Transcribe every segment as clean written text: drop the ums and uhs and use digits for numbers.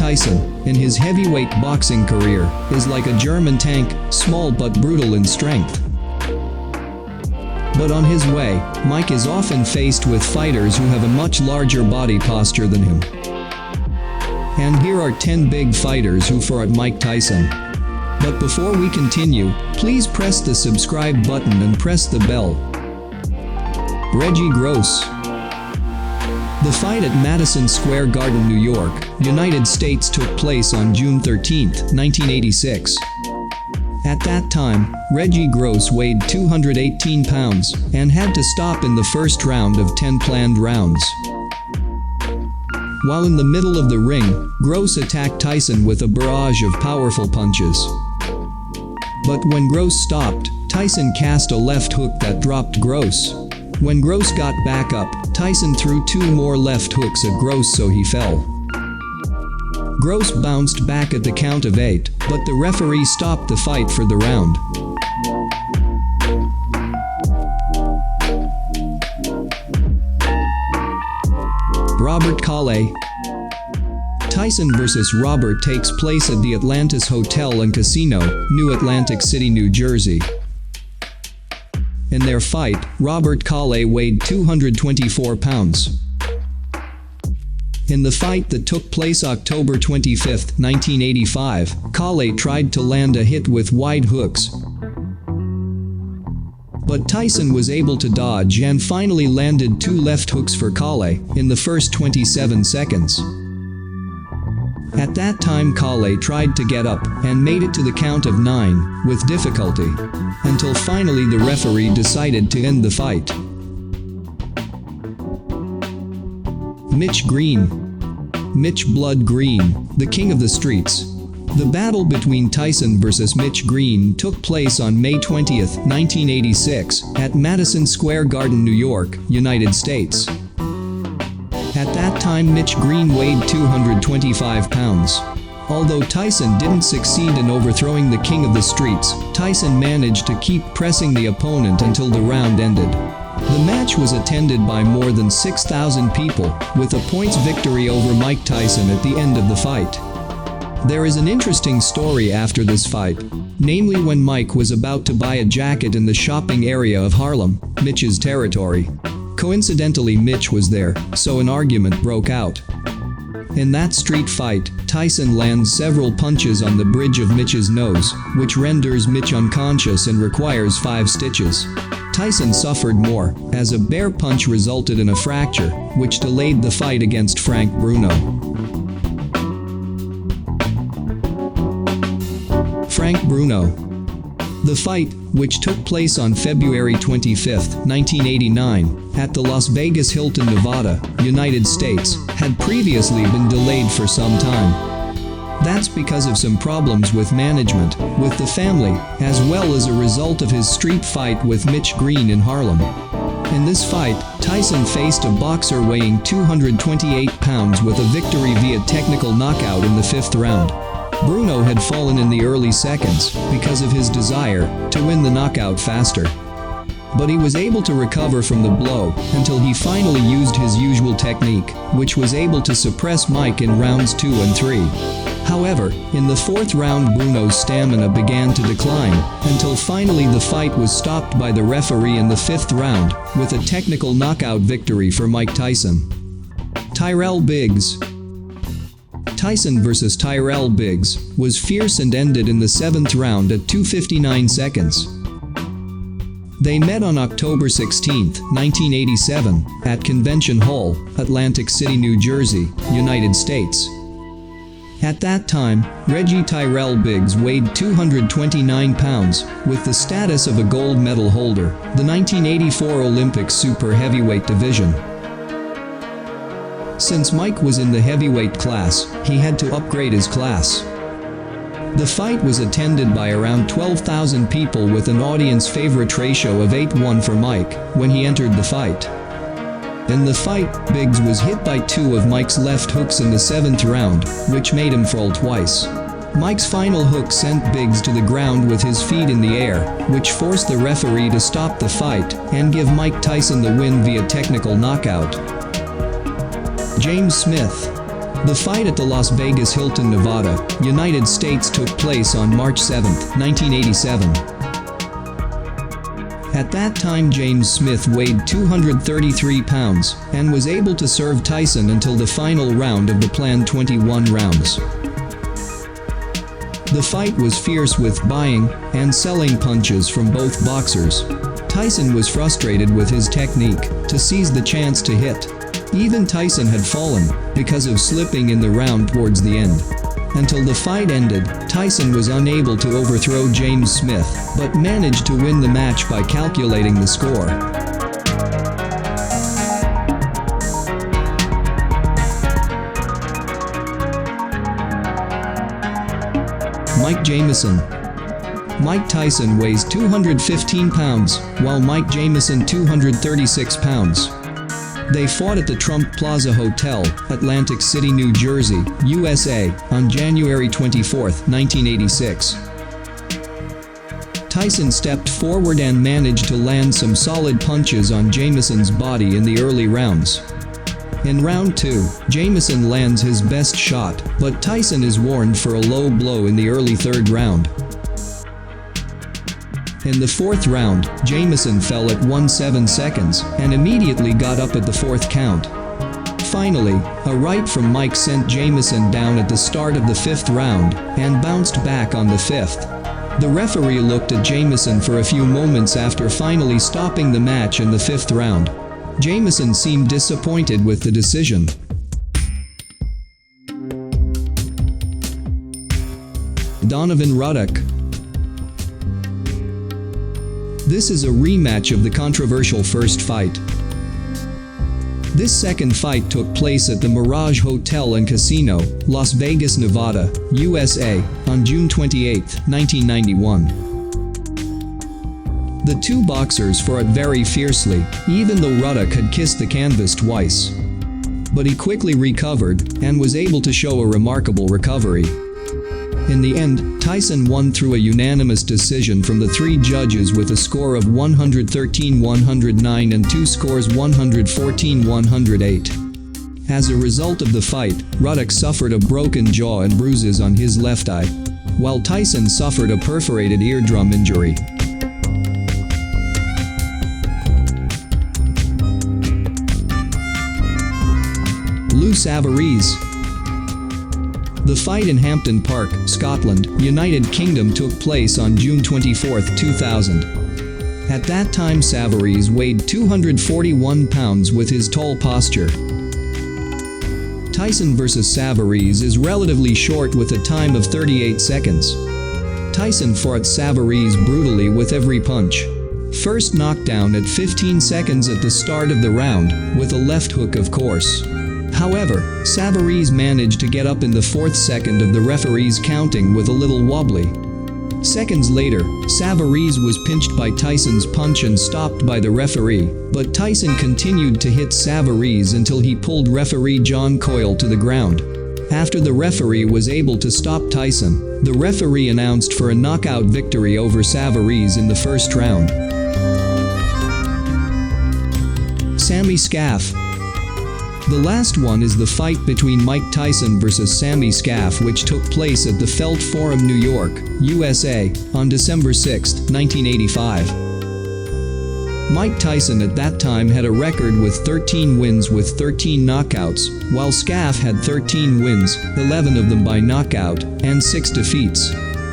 Tyson, in his heavyweight boxing career, is like a German tank, small but brutal in strength. But on his way, Mike is often faced with fighters who have a much larger body posture than him. And here are 10 big fighters who fought Mike Tyson. But before we continue, please press the subscribe button and press the bell. Reggie Gross. The fight at Madison Square Garden, New York, United States took place on June 13, 1986. At that time, Reggie Gross weighed 218 pounds and had to stop in the first round of 10 planned rounds. While in the middle of the ring, Gross attacked Tyson with a barrage of powerful punches. But when Gross stopped, Tyson cast a left hook that dropped Gross. When Gross got back up, Tyson threw 2 more left hooks at Gross, so he fell. Gross bounced back at the count of 8, but the referee stopped the fight for the round. Robert Colay. Tyson vs. Robert takes place at the Atlantis Hotel and Casino, New Atlantic City, New Jersey. In their fight, Robert Colay weighed 224 pounds. In the fight that took place October 25, 1985, Colay tried to land a hit with wide hooks. But Tyson was able to dodge and finally landed 2 left hooks for Colay in the first 27 seconds. At that time, Colay tried to get up and made it to the count of 9 with difficulty, until finally the referee decided to end the fight. Mitch Green. Mitch Blood Green, the king of the streets. The battle between Tyson vs. Mitch Green took place on May 20, 1986, at Madison Square Garden, New York, United States. At that time, Mitch Green weighed 225 pounds. Although Tyson didn't succeed in overthrowing the king of the streets, Tyson managed to keep pressing the opponent until the round ended. The match was attended by more than 6,000 people, with a points victory over Mike Tyson at the end of the fight. There is an interesting story after this fight, namely when Mike was about to buy a jacket in the shopping area of Harlem, Mitch's territory. Coincidentally, Mitch was there, so an argument broke out. In that street fight, Tyson lands several punches on the bridge of Mitch's nose, which renders Mitch unconscious and requires 5 stitches. Tyson suffered more, as a bear punch resulted in a fracture, which delayed the fight against Frank Bruno. Frank Bruno. The fight, which took place on February 25, 1989, at the Las Vegas Hilton, Nevada, United States, had previously been delayed for some time. That's because of some problems with management, with the family, as well as a result of his street fight with Mitch Green in Harlem. In this fight, Tyson faced a boxer weighing 228 pounds with a victory via technical knockout in the 5th round. Bruno had fallen in the early seconds because of his desire to win the knockout faster. But he was able to recover from the blow until he finally used his usual technique, which was able to suppress Mike in rounds 2 and 3. However, in the 4th round, Bruno's stamina began to decline until finally the fight was stopped by the referee in the 5th round with a technical knockout victory for Mike Tyson. Tyrell Biggs. Tyson vs. Tyrell Biggs was fierce and ended in the 7th round at 2:59 seconds. They met on October 16, 1987, at Convention Hall, Atlantic City, New Jersey, United States. At that time, Reggie Tyrell Biggs weighed 229 pounds, with the status of a gold medal holder, the 1984 Olympic super heavyweight division. Since Mike was in the heavyweight class, he had to upgrade his class. The fight was attended by around 12,000 people with an audience favorite ratio of 8:1 for Mike when he entered the fight. In the fight, Biggs was hit by 2 of Mike's left hooks in the 7th round, which made him fall twice. Mike's final hook sent Biggs to the ground with his feet in the air, which forced the referee to stop the fight and give Mike Tyson the win via technical knockout. James Smith. The fight at the Las Vegas Hilton, Nevada, United States took place on March 7, 1987. At that time James Smith weighed 233 pounds and was able to serve Tyson until the final round of the planned 21 rounds. The fight was fierce with buying and selling punches from both boxers. Tyson was frustrated with his technique to seize the chance to hit. Even Tyson had fallen because of slipping in the round towards the end. Until the fight ended, Tyson was unable to overthrow James Smith, but managed to win the match by calculating the score. Mike Jameson. Mike Tyson weighs 215 pounds, while Mike Jameson 236 pounds. They fought at the Trump Plaza Hotel, Atlantic City, New Jersey, USA, on January 24, 1986. Tyson stepped forward and managed to land some solid punches on Jameson's body in the early rounds. In round 2, Jameson lands his best shot, but Tyson is warned for a low blow in the early third round. In the fourth round, Jameson fell at 17 seconds and immediately got up at the fourth count. Finally, a right from Mike sent Jameson down at the start of the fifth round and bounced back on the fifth. The referee looked at Jameson for a few moments after finally stopping the match in the fifth round. Jameson seemed disappointed with the decision. Donovan Ruddock. This is a rematch of the controversial first fight. This second fight took place at the Mirage Hotel and Casino, Las Vegas, Nevada, USA, on June 28, 1991. The two boxers fought very fiercely, even though Ruddock had kissed the canvas twice. But he quickly recovered and was able to show a remarkable recovery. In the end, Tyson won through a unanimous decision from the three judges with a score of 113-109 and two scores 114-108. As a result of the fight, Ruddock suffered a broken jaw and bruises on his left eye, while Tyson suffered a perforated eardrum injury. Savarese. The fight in Hampton Park, Scotland, United Kingdom took place on June 24, 2000. At that time Savarese weighed 241 pounds with his tall posture. Tyson vs. Savarese is relatively short with a time of 38 seconds. Tyson fought Savarese brutally with every punch. First knockdown at 15 seconds at the start of the round, with a left hook of course. However, Savarese managed to get up in the fourth second of the referee's counting with a little wobbly. Seconds later, Savarese was pinched by Tyson's punch and stopped by the referee, but Tyson continued to hit Savarese until he pulled referee John Coyle to the ground. After the referee was able to stop Tyson, the referee announced for a knockout victory over Savarese in the first round. Sammy Scaff. The last one is the fight between Mike Tyson vs. Sammy Scaff, which took place at the Felt Forum, New York, USA, on December 6, 1985. Mike Tyson at that time had a record with 13 wins with 13 knockouts, while Scaff had 13 wins, 11 of them by knockout, and 6 defeats.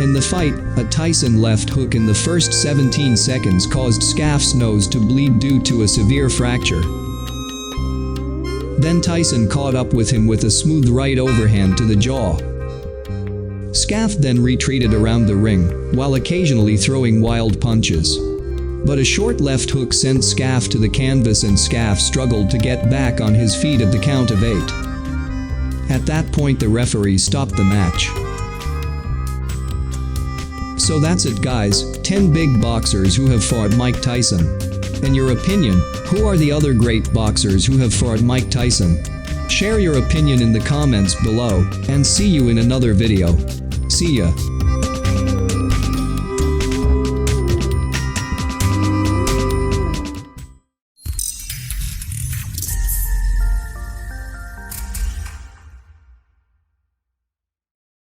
In the fight, a Tyson left hook in the first 17 seconds caused Scaff's nose to bleed due to a severe fracture. Then Tyson caught up with him with a smooth right overhand to the jaw. Scaff then retreated around the ring, while occasionally throwing wild punches. But a short left hook sent Scaff to the canvas and Scaff struggled to get back on his feet at the count of 8. At that point the referee stopped the match. So that's it guys, 10 big boxers who have fought Mike Tyson. In your opinion, who are the other great boxers who have fought Mike Tyson? Share your opinion in the comments below, and see you in another video. See ya.